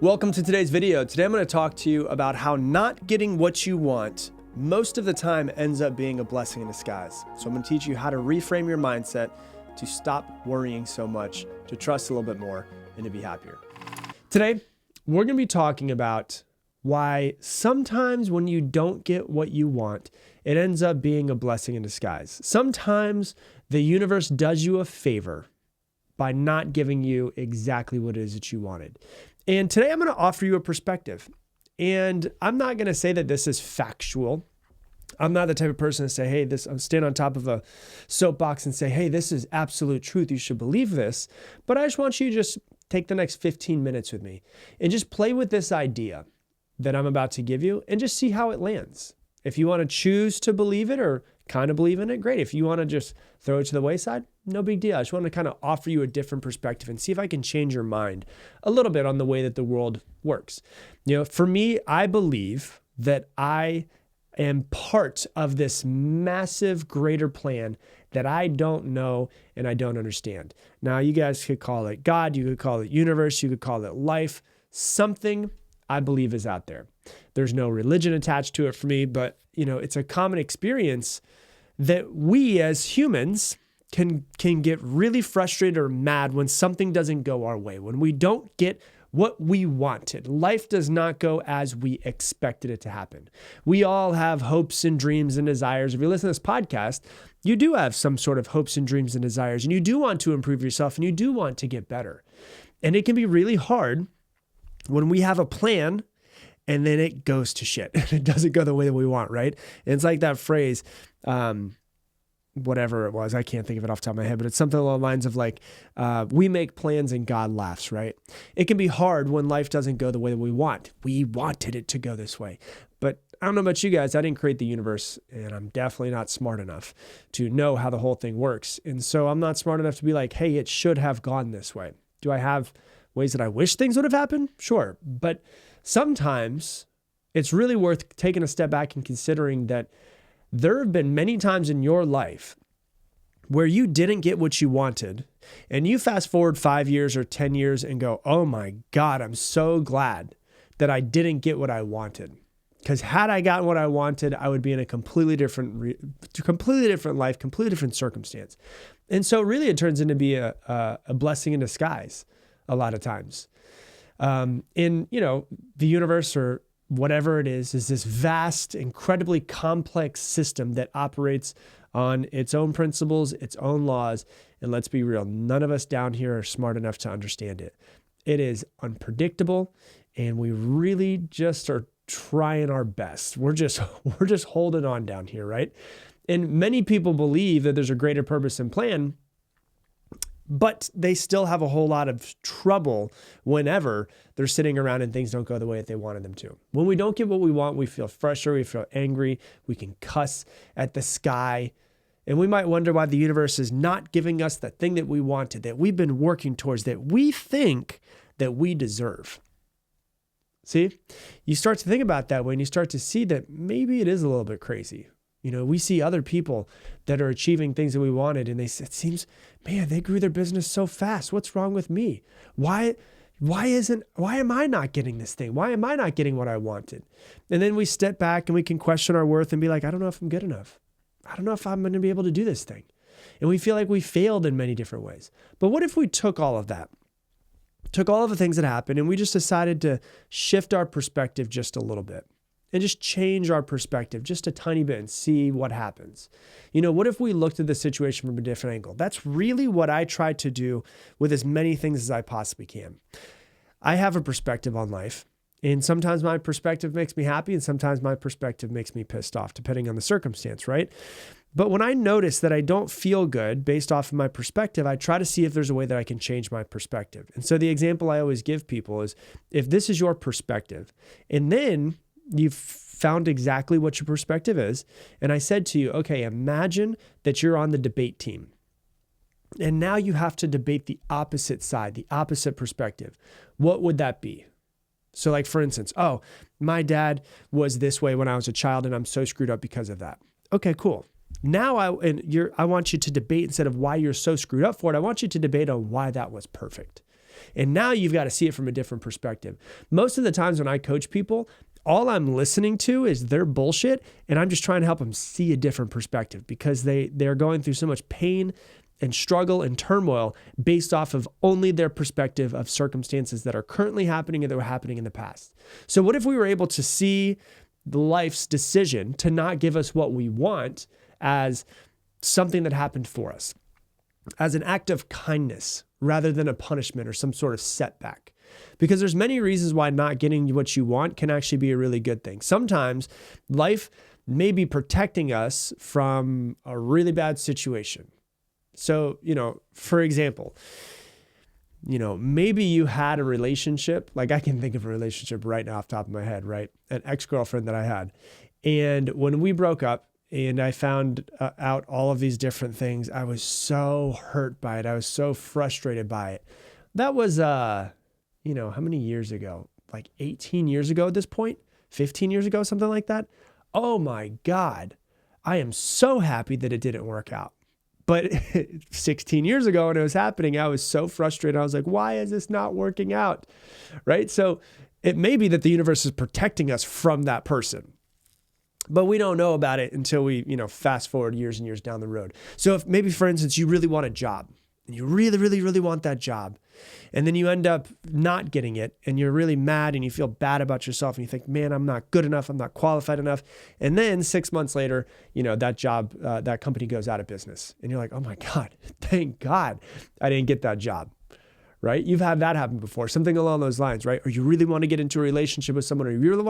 Welcome to today's video. Today I'm going to talk to you about how not getting what you want most of the time ends up being a blessing in disguise. So I'm going to teach you how to reframe your mindset to stop worrying so much, to trust a little bit more, and to be happier. Today, we're going to be talking about why sometimes when you don't get what you want, it ends up being a blessing in disguise. Sometimes the universe does you a favor by not giving you exactly what it is that you wanted. And today I'm going to offer you a perspective. And I'm not going to say that this is factual. I'm not the type of person to say, hey, I'll stand on top of a soapbox and say, hey, this is absolute truth. You should believe this. But I just want you to just take the next 15 minutes with me and just play with this idea that I'm about to give you and just see how it lands. If you want to choose to believe it or kind of believe in it, great. If you want to just throw it to the wayside, no big deal. I just want to kind of offer you a different perspective and see if I can change your mind a little bit on the way that the world works. You know, for me, I believe that I am part of this massive greater plan that I don't know and I don't understand. Now, you guys could call it God, you could call it universe, you could call it life, something I believe is out there. There's no religion attached to it for me, but it's a common experience that we as humans can get really frustrated or mad when something doesn't go our way, when we don't get what we wanted. Life does not go as we expected it to happen. We all have hopes and dreams and desires. If you listen to this podcast, you do have some sort of hopes and dreams and desires, and you do want to improve yourself and you do want to get better. And it can be really hard when we have a plan and then it goes to shit. It doesn't go the way that we want, right? And it's like that phrase, whatever it was, I can't think of it off the top of my head, but it's something along the lines of like, we make plans and God laughs, right? It can be hard when life doesn't go the way that we want. We wanted it to go this way. But I don't know about you guys, I didn't create the universe, and I'm definitely not smart enough to know how the whole thing works. And so I'm not smart enough to be like, hey, it should have gone this way. Do I have ways that I wish things would have happened? Sure. But sometimes it's really worth taking a step back and considering that there have been many times in your life where you didn't get what you wanted, and you fast forward 5 years or 10 years and go, oh my God, I'm so glad that I didn't get what I wanted. Because had I gotten what I wanted, I would be in a completely different life, completely different circumstance. And so really it turns into be a blessing in disguise a lot of times. The universe or whatever it is this vast, incredibly complex system that operates on its own principles, its own laws. And let's be real, none of us down here are smart enough to understand it. It is unpredictable, and we really just are trying our best. We're just holding on down here, right? And many people believe that there's a greater purpose and plan, but they still have a whole lot of trouble whenever they're sitting around and things don't go the way that they wanted them to. When we don't get what we want, we feel frustrated, we feel angry, we can cuss at the sky, and we might wonder why the universe is not giving us the thing that we wanted, that we've been working towards, that we think that we deserve. See, you start to think about that when you start to see that maybe it is a little bit crazy. We see other people that are achieving things that we wanted, and it seems, man, they grew their business so fast. What's wrong with me? Why am I not getting this thing? Why am I not getting what I wanted? And then we step back and we can question our worth and be like, I don't know if I'm good enough. I don't know if I'm going to be able to do this thing. And we feel like we failed in many different ways. But what if we took all of that, took all of the things that happened, and we just decided to shift our perspective just a little bit? And just change our perspective just a tiny bit and see what happens. What if we looked at the situation from a different angle? That's really what I try to do with as many things as I possibly can. I have a perspective on life, and sometimes my perspective makes me happy, and sometimes my perspective makes me pissed off, depending on the circumstance, right? But when I notice that I don't feel good based off of my perspective, I try to see if there's a way that I can change my perspective. And so the example I always give people is, if this is your perspective, and then you've found exactly what your perspective is. And I said to you, okay, imagine that you're on the debate team. And now you have to debate the opposite side, the opposite perspective. What would that be? So like, for instance, oh, my dad was this way when I was a child and I'm so screwed up because of that. Okay, cool. Now I want you to debate, instead of why you're so screwed up for it, I want you to debate on why that was perfect. And now you've got to see it from a different perspective. Most of the times when I coach people, all I'm listening to is their bullshit, and I'm just trying to help them see a different perspective because they're going through so much pain and struggle and turmoil based off of only their perspective of circumstances that are currently happening or that were happening in the past. So what if we were able to see life's decision to not give us what we want as something that happened for us, as an act of kindness rather than a punishment or some sort of setback? Because there's many reasons why not getting what you want can actually be a really good thing. Sometimes life may be protecting us from a really bad situation. So, for example, maybe you had a relationship, like I can think of a relationship right now off the top of my head, right? An ex-girlfriend that I had. And when we broke up and I found out all of these different things, I was so hurt by it. I was so frustrated by it. That was, how many years ago? Like 18 years ago at this point, 15 years ago, something like that. Oh my God. I am so happy that it didn't work out. But 16 years ago when it was happening, I was so frustrated. I was like, why is this not working out? Right? So it may be that the universe is protecting us from that person, but we don't know about it until we, fast forward years and years down the road. So if maybe, for instance, you really want a job and you really, really, really want that job, and then you end up not getting it and you're really mad and you feel bad about yourself and you think, man, I'm not good enough. I'm not qualified enough. And then 6 months later, that job, that company goes out of business and you're like, oh my God, thank God I didn't get that job, right? You've had that happen before, something along those lines, right? Or you really want to get into a relationship with someone, or you really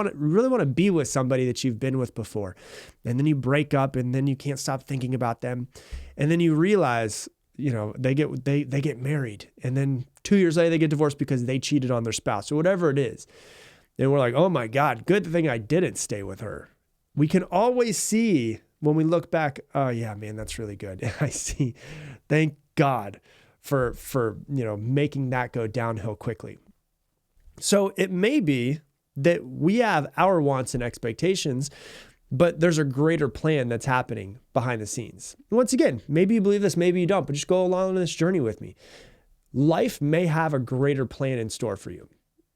want to be with somebody that you've been with before. And then you break up and then you can't stop thinking about them. And then you realize, they get married, and then 2 years later they get divorced because they cheated on their spouse or whatever it is. And we're like, oh my God, good thing I didn't stay with her. We can always see when we look back, oh yeah, man, that's really good. And I see, thank God for making that go downhill quickly. So it may be that we have our wants and expectations, but there's a greater plan that's happening behind the scenes. Once again, maybe you believe this, maybe you don't, but just go along on this journey with me. Life may have a greater plan in store for you.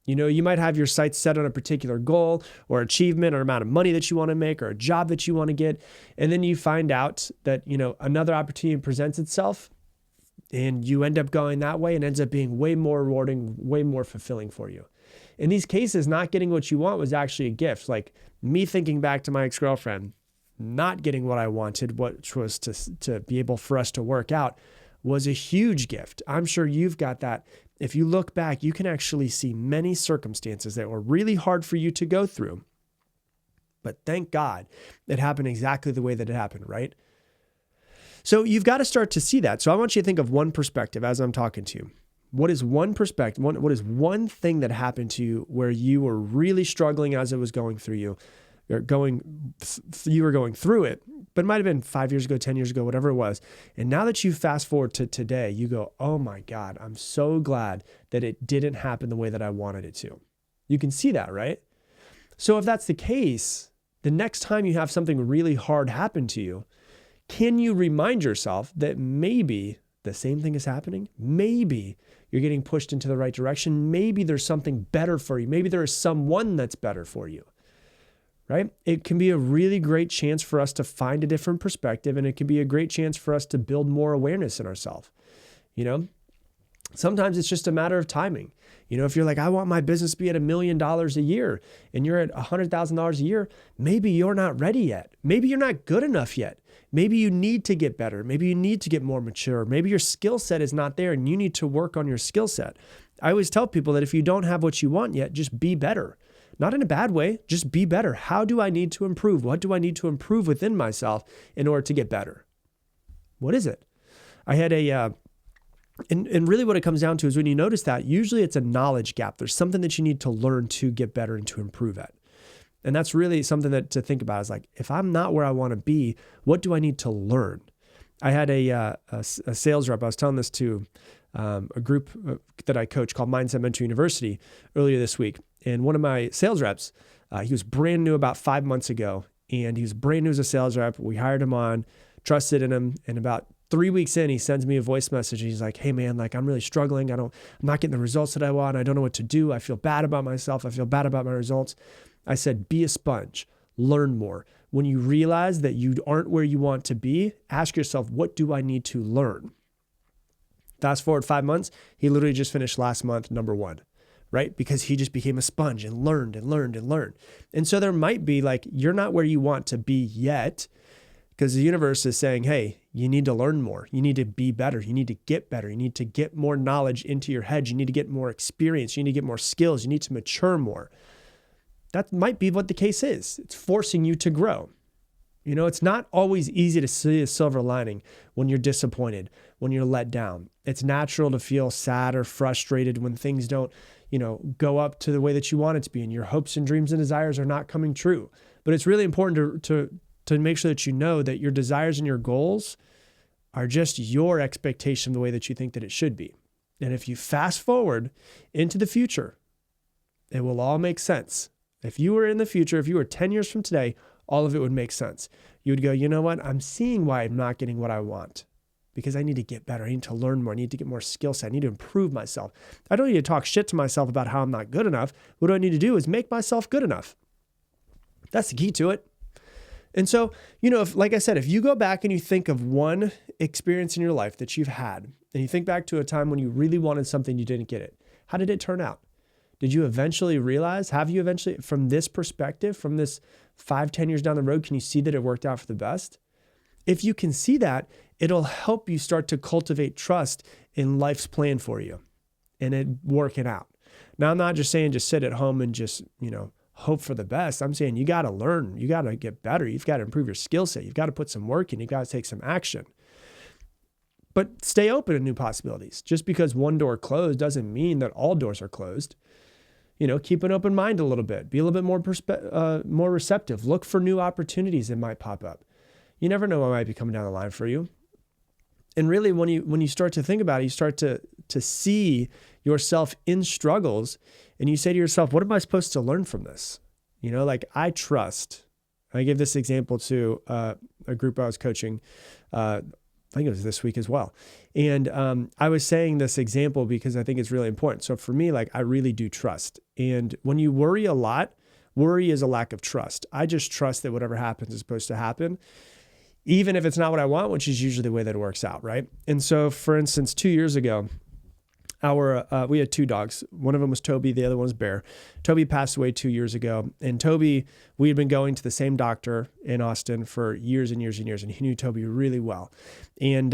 You might have your sights set on a particular goal or achievement or amount of money that you want to make or a job that you want to get. And then you find out that, another opportunity presents itself and you end up going that way and ends up being way more rewarding, way more fulfilling for you. In these cases, not getting what you want was actually a gift. Like me thinking back to my ex-girlfriend, not getting what I wanted, which was to be able for us to work out, was a huge gift. I'm sure you've got that. If you look back, you can actually see many circumstances that were really hard for you to go through. But thank God it happened exactly the way that it happened, right? So you've got to start to see that. So I want you to think of one perspective as I'm talking to you. What is one perspective? What is one thing that happened to you where you were really struggling as it was going through you? You were going through it, but it might have been 5 years ago, 10 years ago, whatever it was. And now that you fast forward to today, you go, oh my God, I'm so glad that it didn't happen the way that I wanted it to. You can see that, right? So if that's the case, the next time you have something really hard happen to you, can you remind yourself that maybe the same thing is happening? Maybe you're getting pushed into the right direction. Maybe there's something better for you. Maybe there is someone that's better for you, right? It can be a really great chance for us to find a different perspective, and it can be a great chance for us to build more awareness in ourselves. Sometimes it's just a matter of timing. If you're like, I want my business to be at $1 million a year and you're at $100,000 a year, maybe you're not ready yet. Maybe you're not good enough yet. Maybe you need to get better. Maybe you need to get more mature. Maybe your skill set is not there and you need to work on your skill set. I always tell people that if you don't have what you want yet, just be better. Not in a bad way, just be better. How do I need to improve? What do I need to improve within myself in order to get better? What is it? I had and really what it comes down to is when you notice that, usually it's a knowledge gap. There's something that you need to learn to get better and to improve at. And that's really something that to think about is like, if I'm not where I want to be, what do I need to learn? I had a sales rep. I was telling this to a group that I coach called Mindset Mentor University earlier this week. And one of my sales reps, he was brand new about 5 months ago, and he was brand new as a sales rep. We hired him on, trusted in him. And about 3 weeks in, he sends me a voice message. He's like, hey man, like I'm really struggling. I'm not getting the results that I want. I don't know what to do. I feel bad about myself. I feel bad about my results. I said, be a sponge, learn more. When you realize that you aren't where you want to be, ask yourself, what do I need to learn? Fast forward 5 months, he literally just finished last month, number 1, right? Because he just became a sponge and learned and learned and learned. And so there might be like, you're not where you want to be yet, because the universe is saying, hey, you need to learn more. You need to be better. You need to get better. You need to get more knowledge into your head. You need to get more experience. You need to get more skills. You need to mature more. That might be what the case is. It's forcing you to grow. You know, it's not always easy to see a silver lining when you're disappointed, when you're let down. It's natural to feel sad or frustrated when things don't, go up to the way that you want it to be and your hopes and dreams and desires are not coming true. But it's really important to make sure that you know that your desires and your goals are just your expectation of the way that you think that it should be. And if you fast forward into the future, it will all make sense. If you were in the future, if you were 10 years from today, all of it would make sense. You would go, you know what? I'm seeing why I'm not getting what I want because I need to get better. I need to learn more. I need to get more skill set. I need to improve myself. I don't need to talk shit to myself about how I'm not good enough. What I need to do is make myself good enough. That's the key to it. And so, like I said, if you go back and you think of one experience in your life that you've had, and you think back to a time when you really wanted something, you didn't get it. How did it turn out? Did you eventually realize, from this perspective, from this 5-10 years down the road, can you see that it worked out for the best? If you can see that, it'll help you start to cultivate trust in life's plan for you and it working out. Now, I'm not just saying just sit at home and just, hope for the best. I'm saying you got to learn. You got to get better. You've got to improve your skill set. You've got to put some work in. You've got to take some action. But stay open to new possibilities. Just because one door closed doesn't mean that all doors are closed. Keep an open mind a little bit. Be a little bit more receptive. Look for new opportunities that might pop up. You never know what might be coming down the line for you. And really, when you start to think about it, you start to see yourself in struggles, and you say to yourself, "What am I supposed to learn from this?" I trust. I gave this example to a group I was coaching. I think it was this week as well. And I was saying this example because I think it's really important. So for me, I really do trust. And when you worry a lot, worry is a lack of trust. I just trust that whatever happens is supposed to happen, even if it's not what I want, which is usually the way that it works out, right? And so, for instance, 2 years ago, we had 2 dogs. One of them was Toby. The other one was Bear. Toby passed away 2 years ago. And Toby, we had been going to the same doctor in Austin for years and years and years. And he knew Toby really well. And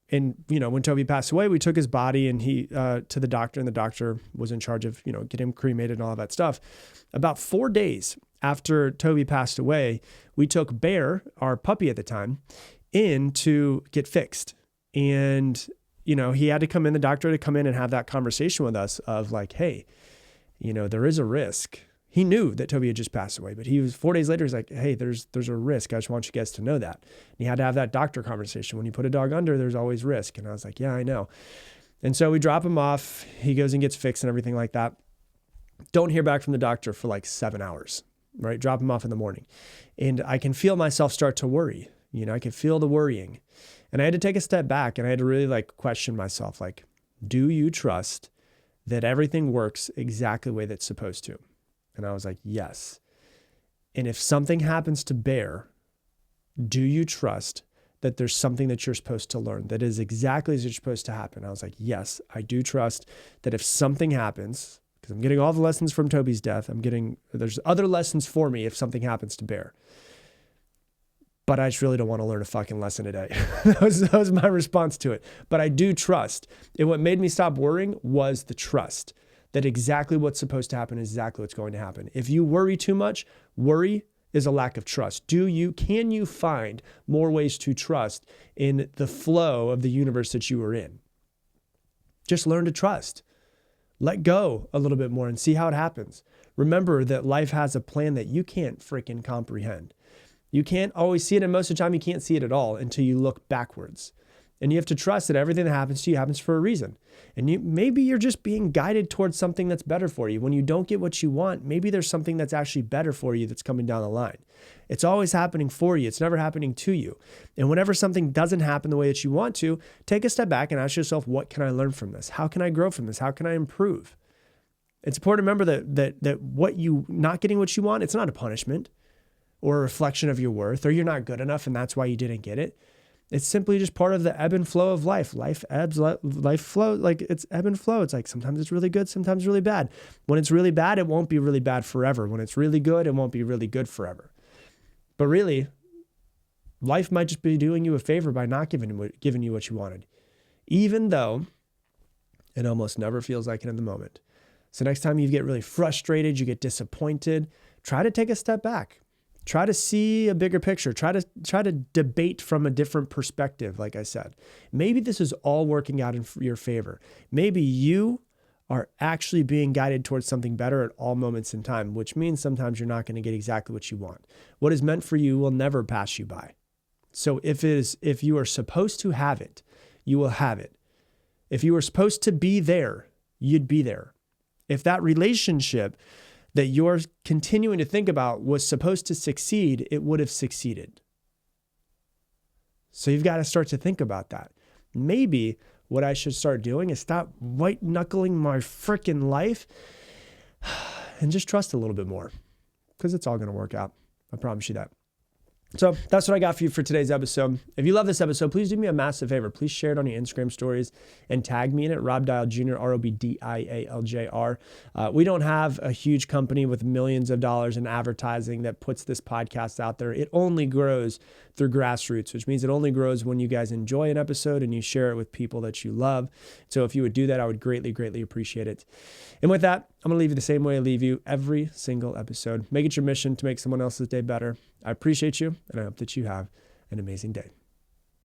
when Toby passed away, we took his body and to the doctor, and the doctor was in charge of, get him cremated and all that stuff. About 4 days after Toby passed away, we took Bear, our puppy at the time, in to get fixed. And he had to come in, the doctor had to come in and have that conversation with us of hey, there is a risk. He knew that Toby had just passed away, but he was 4 days later, he's like, hey, there's a risk. I just want you guys to know that. And he had to have that doctor conversation. When you put a dog under, there's always risk. And I was like, yeah, I know. And so we drop him off. He goes and gets fixed and everything like that. Don't hear back from the doctor for 7 hours, right? Drop him off in the morning. And I can feel myself start to worry. I can feel the worrying. And I had to take a step back and I had to really question myself, do you trust that everything works exactly the way that's supposed to? And I was like, yes. And if something happens to Bear, do you trust that there's something that you're supposed to learn that is exactly as it's supposed to happen? I was like, yes, I do trust that if something happens, because I'm getting all the lessons from Toby's death, there's other lessons for me if something happens to Bear. But I just really don't want to learn a fucking lesson today. That was my response to it. But I do trust. And what made me stop worrying was the trust that exactly what's supposed to happen is exactly what's going to happen. If you worry too much, worry is a lack of trust. Can you find more ways to trust in the flow of the universe that you are in? Just learn to trust. Let go a little bit more and see how it happens. Remember that life has a plan that you can't freaking comprehend. You can't always see it, and most of the time you can't see it at all until you look backwards. And you have to trust that everything that happens to you happens for a reason. And maybe you're just being guided towards something that's better for you. When you don't get what you want, maybe there's something that's actually better for you that's coming down the line. It's always happening for you. It's never happening to you. And whenever something doesn't happen the way that you want to, take a step back and ask yourself, what can I learn from this? How can I grow from this? How can I improve? It's important to remember that what you not getting what you want, it's not a punishment or a reflection of your worth, or you're not good enough and that's why you didn't get it. It's simply just part of the ebb and flow of life. Life ebbs, life flows, like it's ebb and flow. It's like sometimes it's really good, sometimes really bad. When it's really bad, it won't be really bad forever. When it's really good, it won't be really good forever. But really, life might just be doing you a favor by not giving you what you wanted, even though it almost never feels like it in the moment. So next time you get really frustrated, you get disappointed, try to take a step back. Try to see a bigger picture. Try to debate from a different perspective, like I said. Maybe this is all working out in your favor. Maybe you are actually being guided towards something better at all moments in time, which means sometimes you're not going to get exactly what you want. What is meant for you will never pass you by. So if you are supposed to have it, you will have it. If you were supposed to be there, you'd be there. If that relationship that you're continuing to think about was supposed to succeed, it would have succeeded. So you've got to start to think about that. Maybe what I should start doing is stop white knuckling my freaking life and just trust a little bit more, because it's all going to work out. I promise you that. So that's what I got for you for today's episode. If you love this episode, please do me a massive favor. Please share it on your Instagram stories and tag me in it, Rob Dial Jr., ROBDIALJR. We don't have a huge company with millions of dollars in advertising that puts this podcast out there. It only grows through grassroots, which means it only grows when you guys enjoy an episode and you share it with people that you love. So if you would do that, I would greatly, greatly appreciate it. And with that, I'm going to leave you the same way I leave you every single episode. Make it your mission to make someone else's day better. I appreciate you, and I hope that you have an amazing day.